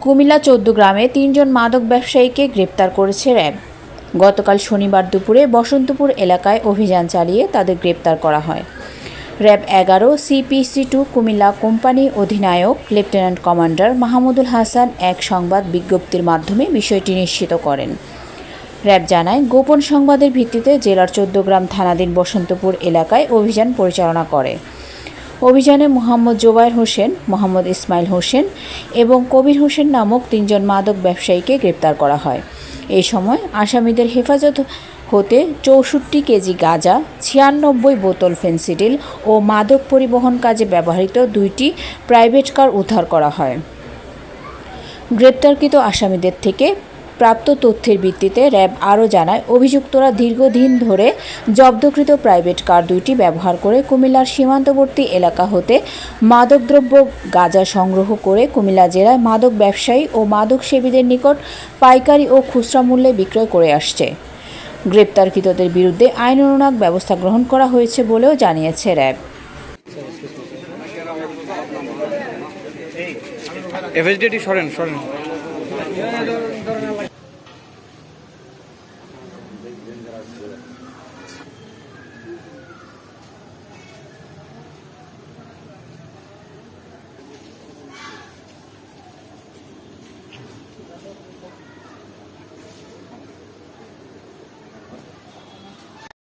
কুমিল্লা ১৪ গ্রামে ৩ জন মাদক ব্যবসায়ীকে গ্রেপ্তার করেছে র্যাব। গতকাল শনিবার দুপুরে বসন্তপুর এলাকায় অভিযান চালিয়ে তাদের গ্রেপ্তার করা হয়। র্যাব ১১ CPC-2 কুমিল্লা কোম্পানি অধিনায়ক লেফটেন্যান্ট কমান্ডার মাহমুদুল হাসান এক সংবাদ বিজ্ঞপ্তির মাধ্যমে বিষয়টি নিশ্চিত করেন। র্যাব জানায়, গোপন সংবাদের ভিত্তিতে জেলার ১৪ গ্রাম থানাধীন বসন্তপুর এলাকায় অভিযান পরিচালনা করে। অভিযানে মোহাম্মদ জোবায়ের হোসেন, মোহাম্মদ ইসমাইল হোসেন এবং কবির হোসেন নামক ৩ জন মাদক ব্যবসায়ীকে গ্রেপ্তার করা হয়। এই সময় আসামিদের হেফাজত হতে ৬৪ কেজি গাঁজা, ৯৬ বোতল ফেনসিডিল ও মাদক পরিবহন কাজে ব্যবহৃত ২টি প্রাইভেট কার উদ্ধার করা হয়। গ্রেপ্তারকৃত আসামিদের থেকে প্রাপ্ত তথ্যের ভিত্তিতে র্যাব আরও জানায়, অভিযুক্তরা দীর্ঘদিন ধরে জব্দকৃত প্রাইভেট কার ২টি ব্যবহার করে কুমিল্লার সীমান্তবর্তী এলাকা হতে মাদকদ্রব্য গাঁজা সংগ্রহ করে কুমিল্লা জেলায় মাদক ব্যবসায়ী ও মাদক সেবীদের নিকট পাইকারি ও খুচরা মূল্যে বিক্রয় করে আসছে। গ্রেপ্তারকৃতদের বিরুদ্ধে আইনানুগ ব্যবস্থা গ্রহণ করা হয়েছে বলেও জানিয়েছে র্যাব। এফএসডিটি সরেন